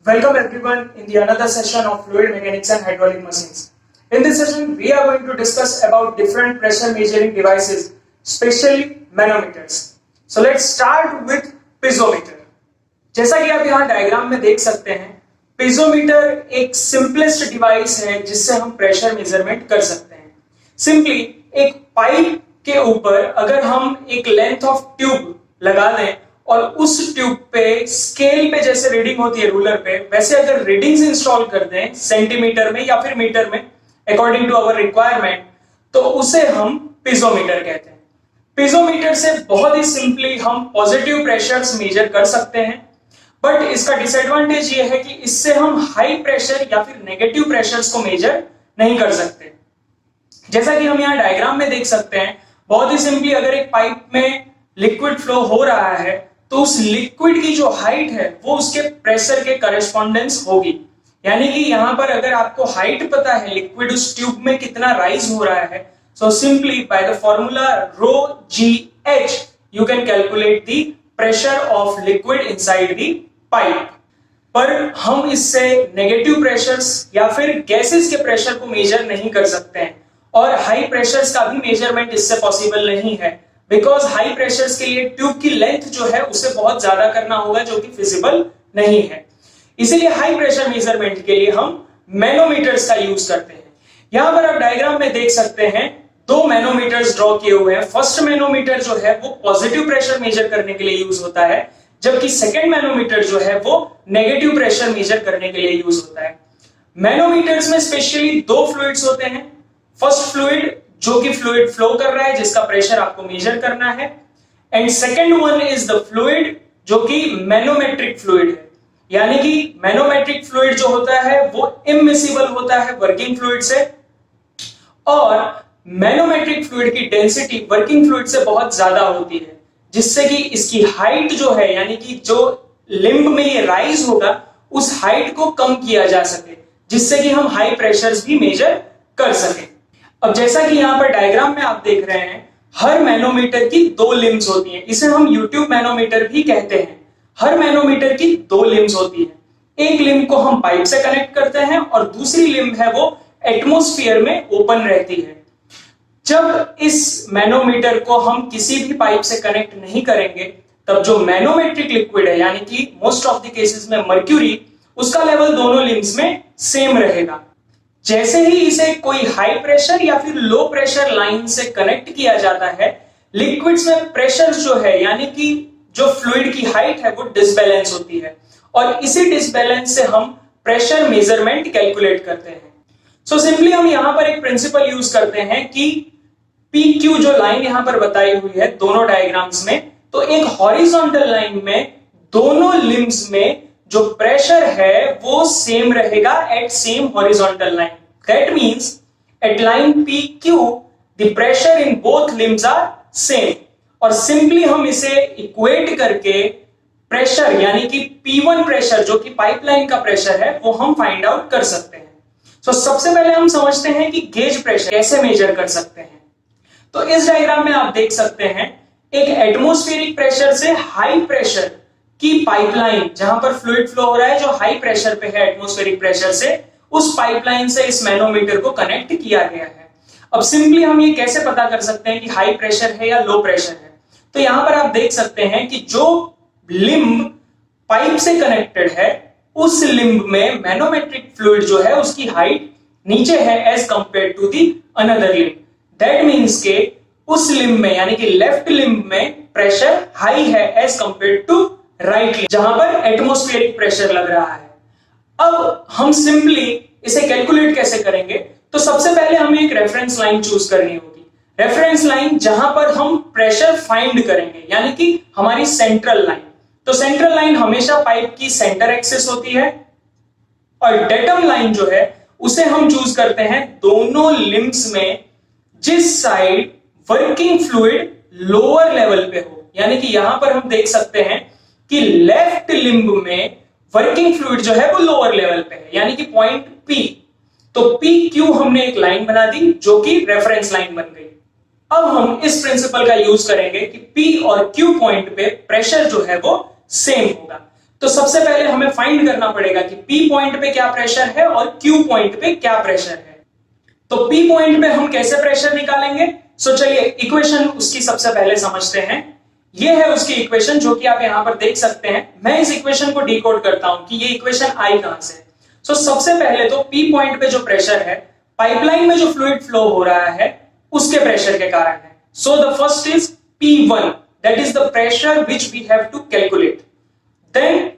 Welcome everyone in the another session of fluid mechanics and hydraulic machines. In this session, we are going to discuss about different pressure measuring devices, especially manometers. So let's start with piezometer. जैसा कि आप यहाँ diagram में देख सकते हैं, piezometer एक simplest device है जिससे हम प्रेशर मेजरमेंट कर सकते हैं. सिंपली एक पाइप के ऊपर अगर हम एक लेंथ ऑफ ट्यूब लगा दें और उस ट्यूब पे स्केल पे जैसे रीडिंग होती है रूलर पे, वैसे अगर रीडिंग्स इंस्टॉल कर दें सेंटीमीटर में या फिर मीटर में अकॉर्डिंग टू आवर रिक्वायरमेंट, तो उसे हम पीजोमीटर कहते हैं. पीजोमीटर से बहुत ही सिंपली हम पॉजिटिव प्रेशर्स मेजर कर सकते हैं, बट इसका डिसएडवांटेज ये है कि इससे हम हाई प्रेशर या फिर नेगेटिव प्रेशर्स को मेजर नहीं कर सकते. जैसा कि हम यहाँ डायग्राम में देख सकते हैं, बहुत ही सिंपली अगर एक पाइप में लिक्विड फ्लो हो रहा है तो उस लिक्विड की जो हाइट है वो उसके प्रेशर के करस्पॉन्डेंस होगी. यानी कि यहां पर अगर आपको हाइट पता है लिक्विड उस ट्यूब में कितना राइज हो रहा है, so simply by the formula rho G H you can calculate the pressure of liquid inside the pipe. पर हम इससे नेगेटिव प्रेशर्स या फिर गैसेस के प्रेशर को मेजर नहीं कर सकते हैं और हाई प्रेशर्स का भी मेजरमेंट इससे पॉसिबल नहीं है, बिकॉज हाई प्रेशर्स के लिए ट्यूब की लेंथ जो है उसे बहुत ज्यादा करना होगा जो कि फिजिबल नहीं है. इसीलिए हाई प्रेशर मेजरमेंट के लिए हम मैनोमीटर्स का यूज करते हैं. यहां पर आप डायग्राम में देख सकते हैं दो मैनोमीटर्स ड्रॉ किए हुए हैं. फर्स्ट मैनोमीटर जो है वो पॉजिटिव प्रेशर मेजर करने के लिए यूज होता है, जबकि सेकेंड मैनोमीटर जो है वो नेगेटिव प्रेशर मेजर करने के लिए यूज होता है. मैनोमीटर्स में स्पेशली दो फ्लूइड्स होते हैं. फर्स्ट फ्लूइड जो कि फ्लूइड फ्लो कर रहा है जिसका प्रेशर आपको मेजर करना है, and second one is the fluid जो कि मैनोमेट्रिक फ्लूइड है. यानी कि मैनोमेट्रिक फ्लूइड जो होता है वो इमिसिबल होता है वर्किंग फ्लूइड से, और मैनोमेट्रिक फ्लूइड की डेंसिटी वर्किंग फ्लूइड से बहुत ज्यादा होती है, जिससे कि इसकी हाइट जो है यानी कि जो लिम्ब में ये राइज होगा उस हाइट को कम किया जा सके, जिससे कि हम हाई प्रेशर्स भी मेजर कर सकें. अब जैसा कि यहां पर डायग्राम में आप देख रहे हैं, हर मैनोमीटर की दो लिम्स होती हैं. इसे हम यूट्यूब मैनोमीटर भी कहते हैं. हर मैनोमीटर की दो लिम्स होती है. एक लिम्ब को हम पाइप से कनेक्ट करते हैं और दूसरी लिम्ब है वो एटमॉस्फेयर में ओपन रहती है. जब इस मैनोमीटर को हम किसी भी पाइप से कनेक्ट नहीं करेंगे, तब जो मैनोमेट्रिक लिक्विड है यानी कि मोस्ट ऑफ द केसेस में मर्क्यूरी, उसका लेवल दोनों लिम्स में सेम रहेगा. जैसे ही इसे कोई हाई प्रेशर या फिर लो प्रेशर लाइन से कनेक्ट किया जाता है, लिक्विड्स में प्रेशर जो है यानी कि जो फ्लूइड की हाइट है वो डिसबैलेंस होती है, और इसी डिसबैलेंस से हम प्रेशर मेजरमेंट कैलकुलेट करते हैं. सो सिंपली हम यहां पर एक प्रिंसिपल यूज करते हैं कि पी क्यू जो लाइन यहां पर बताई हुई है दोनों डायग्राम्स में, तो एक हॉरिजॉन्टल लाइन में दोनों लिम्स में जो प्रेशर है वो सेम रहेगा at same horizontal line. That means at line PQ the pressure in both limbs are same. और सिंपली हम इसे इक्वेट करके प्रेशर यानी कि P1 प्रेशर जो कि पाइपलाइन का प्रेशर है वो हम फाइंड आउट कर सकते हैं. तो सबसे पहले हम समझते हैं कि गेज प्रेशर कैसे मेजर कर सकते हैं. तो इस डायग्राम में आप देख सकते हैं एक एटमॉस्फेरिक प्रेशर से हाई प्रेशर की पाइपलाइन, जहां पर फ्लूइड फ्लो हो रहा है जो हाई प्रेशर पे है एटमॉस्फेरिक प्रेशर से, उस पाइपलाइन से इस मैनोमीटर को कनेक्ट किया गया है. अब सिंपली हम ये कैसे पता कर सकते हैं कि हाई प्रेशर है या लो प्रेशर है. तो यहां पर आप देख सकते हैं कि जो लिम्ब पाइप से कनेक्टेड है उस लिम्ब में मैनोमेट्रिक फ्लूइड जो है उसकी हाइट नीचे है as compare to the another limb. That means के उस लिम्ब में यानी कि लेफ्ट लिम्ब में प्रेशर हाई है एज कंपेयर टू राइट, जहां पर एटमॉस्फेरिक प्रेशर लग रहा है. अब हम सिंपली इसे कैलकुलेट कैसे करेंगे, तो सबसे पहले हमें एक रेफरेंस लाइन चूज करनी होगी. रेफरेंस लाइन जहां पर हम प्रेशर फाइंड करेंगे यानी कि हमारी सेंट्रल लाइन. तो सेंट्रल लाइन हमेशा पाइप की सेंटर एक्सिस होती है, और डेटम लाइन जो है उसे हम चूज करते हैं दोनों लिम्स में जिस side working fluid lower level पे हो. यानी कि यहां पर हम देख सकते हैं कि लेफ्ट लिम्ब में वर्किंग फ्लूइड जो है वो लोअर लेवल पे है यानी कि पॉइंट P. तो PQ हमने एक लाइन बना दी जो कि रेफरेंस लाइन बन गई. अब हम इस प्रिंसिपल का यूज करेंगे कि P और Q पॉइंट पे प्रेशर जो है वो सेम होगा. तो सबसे पहले हमें फाइंड करना पड़ेगा कि P पॉइंट पे क्या प्रेशर है और Q पॉइंट पे क्या प्रेशर है। तो P पॉइंट पे हम कैसे प्रेशर निकालेंगे? सो चलिए इक्वेशन उसकी सबसे पहले समझते हैं। ये है उसकी इक्वेशन जो कि आप यहां पर देख सकते हैं। मैं इस इक्वेशन को डिकोड करता हूं कि ये इक्वेशन आई कहां से है। सो सबसे पहले तो P पॉइंट पे जो प्रेशर है, पाइपलाइन में जो फ्लूइड फ्लो हो रहा है उसके प्रेशर के कारण है। So the first is P1, that is the pressure which we have to calculate. Then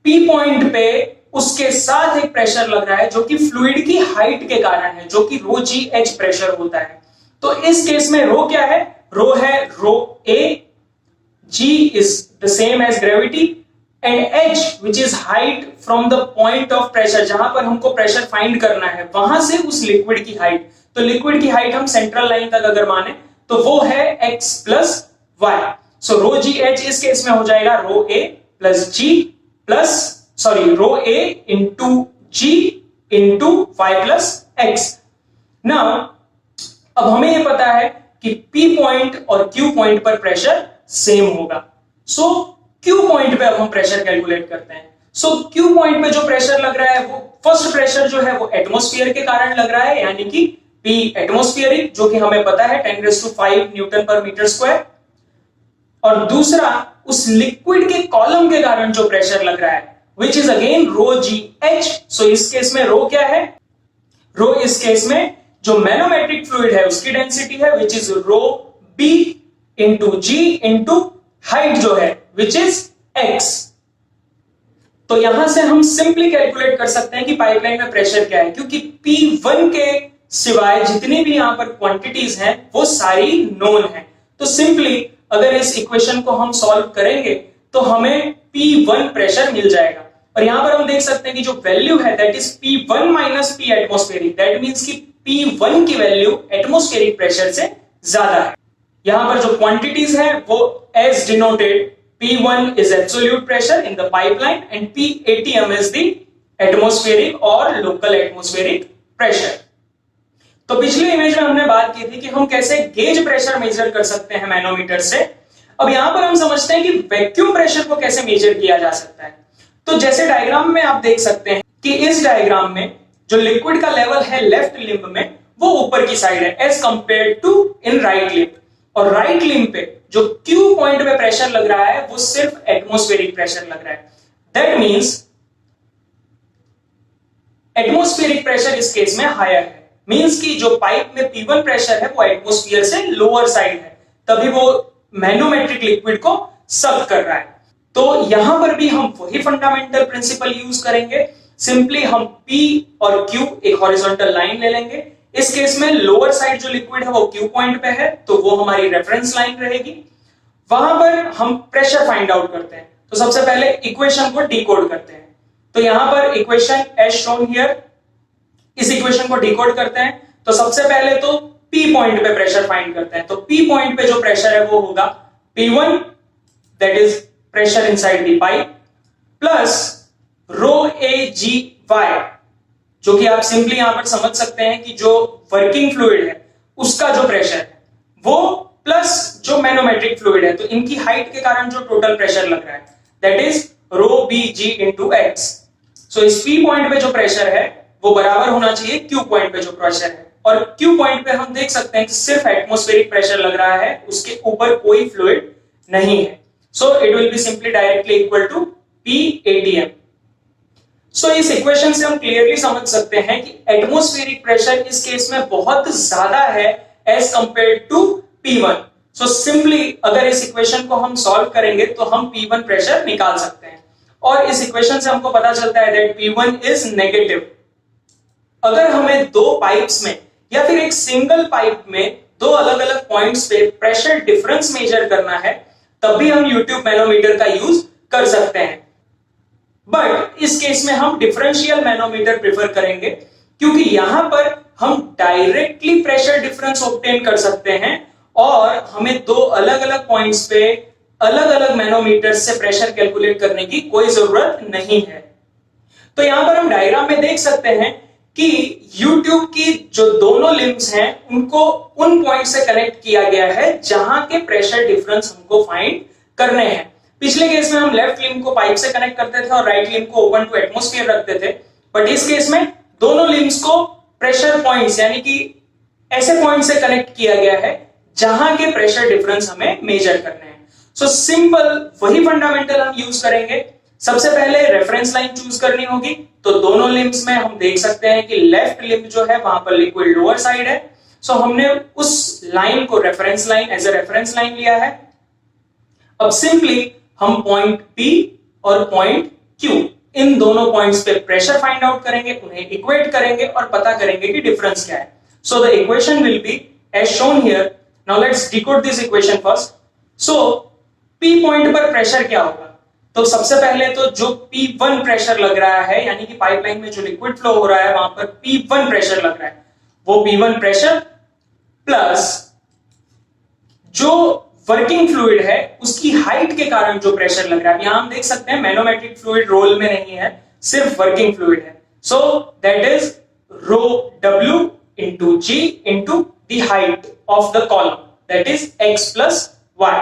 P point पे उसके साथ एक प्रेशर लग रहा है जो कि फ्लूइड की हाइट के कारण है, जो कि रो जी एच प्रेशर होता है। तो इस केस में रो क्या है? रो है रो ए, G is the same as gravity and H which is height from the point of pressure, जहां पर हमको प्रेशर फाइंड करना है वहां से उस लिक्विड की हाइट। तो लिक्विड की हाइट हम सेंट्रल लाइन तक अगर माने तो वो है x plus Y. So rho G H इस केस में हो जाएगा rho A plus G plus rho A into G into Y plus X. Now अब हमें यह पता है कि P पॉइंट और Q पॉइंट पर प्रेशर सेम होगा। सो Q पॉइंट पे अब हम प्रेशर कैलकुलेट करते हैं। सो Q पॉइंट पे जो प्रेशर लग रहा है वो फर्स्ट प्रेशर जो है वो एटमॉस्फेयर के कारण लग रहा है, यानी कि P एटमॉस्फेरिक, जो कि हमें पता है 10⁵ न्यूटन पर मीटर स्क्वायर। और दूसरा उस लिक्विड के कॉलम के कारण जो प्रेशर लग रहा है which is again rho G H. So इस केस में रो क्या है? रो इस केस में जो मैनोमेट्रिक फ्लूइड है उसकी डेंसिटी है which is rho B into G into height जो है विच इज एक्स। तो यहां से हम सिंपली कैलकुलेट कर सकते हैं कि पाइपलाइन में प्रेशर क्या है, क्योंकि P1 के सिवाय जितनी भी यहां पर क्वांटिटीज हैं वो सारी नोन है। तो सिंपली अगर इस इक्वेशन को हम सॉल्व करेंगे तो हमें P1 प्रेशर मिल जाएगा। और यहां पर हम देख सकते हैं कि जो वैल्यू है that is P1 minus P atmospheric, that means कि P1 की वैल्यू एटमॉस्फेरिक प्रेशर से ज्यादा है। यहां पर जो क्वांटिटीज है वो as denoted, P1 is absolute pressure in the pipeline and P-atm is the atmospheric और local atmospheric pressure। तो पिछले इमेज में हमने बात की थी कि हम कैसे गेज प्रेशर मेजर कर सकते हैं मैनोमीटर से। अब यहां पर हम समझते हैं कि वैक्यूम प्रेशर को कैसे मेजर किया जा सकता है। तो जैसे डायग्राम में आप देख सकते हैं कि इस डायग्राम में जो लिक्विड का लेवल है लेफ्ट लिम्ब में वो ऊपर की साइड है as compare to in right limb, और राइट लिम्ब पे जो Q पॉइंट पे प्रेशर लग रहा है वो सिर्फ एटमॉस्फेरिक प्रेशर लग रहा है। दैट मींस एटमॉस्फेरिक प्रेशर इस केस में हायर है, मींस कि जो पाइप में P1 प्रेशर है वो एटमॉस्फेयर से लोअर साइड है, तभी वो मैनोमेट्रिक लिक्विड को सक कर रहा है। तो यहां पर भी हम वही फंडामेंटल प्रिंसिपल यूज करेंगे। सिंपली हम P और Q एक हॉरिजॉन्टल लाइन ले लेंगे। इस केस में लोअर साइड जो लिक्विड है वो Q पॉइंट पे है तो वो हमारी रेफरेंस लाइन रहेगी। वहां पर हम प्रेशर फाइंड आउट करते हैं। तो सबसे पहले इक्वेशन को डिकोड करते हैं। तो यहां पर इक्वेशन एज शोन हियर, इस इक्वेशन को डिकोड करते हैं। तो सबसे पहले तो P पॉइंट पे प्रेशर फाइंड करते हैं। तो P पॉइंट पे जो प्रेशर है वो होगा P1, that is pressure inside the pipe, plus rho A G Y, जो कि आप सिंपली यहां पर समझ सकते हैं कि जो वर्किंग फ्लूइड है उसका जो प्रेशर है वो प्लस जो मैनोमेट्रिक फ्लूइड है, तो इनकी हाइट के कारण जो टोटल प्रेशर लग रहा है that is rho B G into X. So इस P पॉइंट पे जो प्रेशर है वो बराबर होना चाहिए Q पॉइंट पे जो प्रेशर है, और Q पॉइंट पे हम देख सकते हैं कि सिर्फ एटमॉस्फेरिक प्रेशर लग रहा है, उसके ऊपर कोई फ्लूइड नहीं है। So it will be simply directly equal to P-atm। So इस इक्वेशन से हम क्लियरली समझ सकते हैं कि एटमॉस्फेरिक प्रेशर इस केस में बहुत ज्यादा है as compare to P1। So simply अगर इस इक्वेशन को हम सॉल्व करेंगे तो हम P1 प्रेशर निकाल सकते हैं, और इस इक्वेशन से हमको पता चलता है दैट P1 इज नेगेटिव। अगर हमें दो पाइप्स में या फिर एक सिंगल पाइप में दो अलग अलग पॉइंट्स पे प्रेशर डिफरेंस मेजर करना है तब भी हम यूट्यूब मैनोमीटर का यूज कर सकते हैं। बट इस केस में हम डिफरेंशियल मैनोमीटर प्रेफर करेंगे, क्योंकि यहां पर हम डायरेक्टली प्रेशर डिफरेंस ऑब्टेन कर सकते हैं और हमें दो अलग अलग पॉइंट्स पे अलग अलग मैनोमीटर से प्रेशर कैलकुलेट करने की कोई जरूरत नहीं है। तो यहां पर हम डायग्राम में देख सकते हैं कि यूट्यूब की जो दोनों लिम्ब्स हैं उनको उन पॉइंट से कनेक्ट किया गया है जहां के प्रेशर डिफरेंस हमको फाइंड करने हैं। पिछले केस में हम लेफ्ट लिम्ब को पाइप से कनेक्ट करते थे और राइट लिम्ब को ओपन टू एटमॉस्फेयर रखते थे, बट इस केस में दोनों लिम्ब्स को प्रेशर पॉइंट्स यानी कि ऐसे पॉइंट से कनेक्ट किया गया है जहां के प्रेशर डिफरेंस हमें मेजर करने हैं। सो सिंपल वही फंडामेंटल हम यूज करेंगे। सबसे पहले रेफरेंस लाइन चूज करनी होगी, तो दोनों लिम्ब्स में हम देख सकते हैं कि लेफ्ट लिम्ब जो है वहां पर लिक्विड लोअर साइड है, सो हमने उस लाइन को reference line as a reference line लिया है। अब सिंपली हम पॉइंट P और पॉइंट Q इन दोनों पॉइंट्स पे प्रेशर फाइंड आउट करेंगे, उन्हें इक्वेट करेंगे और पता करेंगे कि डिफरेंस क्या है। So the equation will be as shown here. Now let's decode this equation first. So P point पर प्रेशर क्या होगा, तो सबसे पहले तो जो P1 प्रेशर लग रहा है यानी कि पाइपलाइन में जो लिक्विड फ्लो हो रहा है वहां पर P1 प्रेशर लग रहा है, वो P1 प्रेशर प्लस जो वर्किंग फ्लूइड है उसकी हाइट के कारण जो प्रेशर लग रहा है। यहां हम देख सकते हैं मैनोमेट्रिक फ्लूइड रोल में नहीं है, सिर्फ वर्किंग फ्लूइड है। So that is rho W into G into the height of the column, that is x plus y.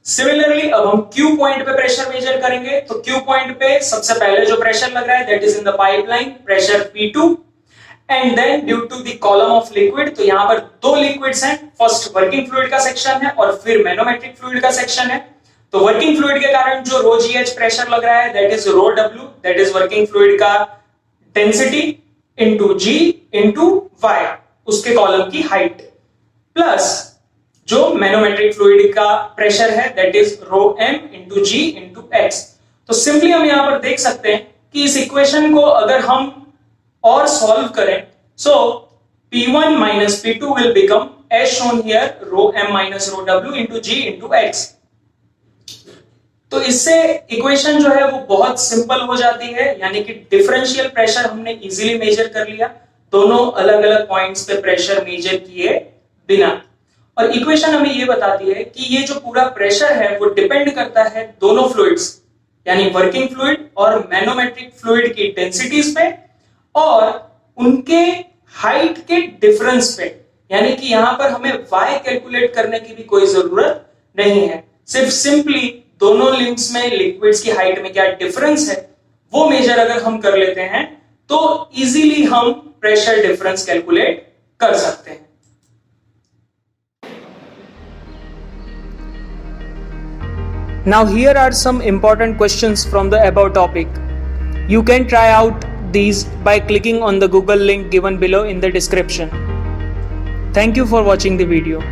Similarly, अब हम Q पॉइंट पे प्रेशर मेजर करेंगे, तो Q पॉइंट पे सबसे पहले जो प्रेशर लग रहा है that is in the pipeline pressure P2 and then due to the column of liquid, तो यहां पर दो लिक्विड्स हैं, फर्स्ट वर्किंग फ्लूइड का सेक्शन है और फिर मैनोमेट्रिक फ्लूइड का सेक्शन है। तो वर्किंग फ्लूइड के कारण जो रो GH प्रेशर लग रहा है that is rho W, that is working fluid का density into G into Y, उसके कॉलम की हाइट, प्लस जो मैनोमेट्रिक फ्लूइड का प्रेशर है that is rho M into G into X। तो सिंपली हम यहां पर देख सकते हैं कि इस इक्वेशन को अगर हम और सॉल्व करें, so P1 minus P2 will become as shown here rho M minus rho W into G into X। तो इससे इक्वेशन जो है वो बहुत सिंपल हो जाती है, यानी कि डिफरेंशियल प्रेशर हमने इजीली मेजर कर लिया दोनों अलग अलग पॉइंट्स पे प्रेशर मेजर किए बिना। और इक्वेशन हमें ये बताती है कि ये जो पूरा प्रेशर है वो डिपेंड करता है दोनों फ्लूइड्स यानी वर्किंग फ्लूइड और मैनोमेट्रिक फ्लूइड की डेंसिटीज पे और उनके हाइट के डिफरेंस पे, यानी कि यहां पर हमें y कैलकुलेट करने की भी कोई जरूरत नहीं है, सिर्फ सिंपली दोनों लिम्ब्स में लिक्विड्स की हाइट में क्या डिफरेंस है वो मेजर अगर हम कर लेते हैं तो इजीली हम प्रेशर डिफरेंस कैलकुलेट कर सकते हैं। Now here are some important questions from the above topic. You can try out these by clicking on the Google link given below in the description. Thank you for watching the video.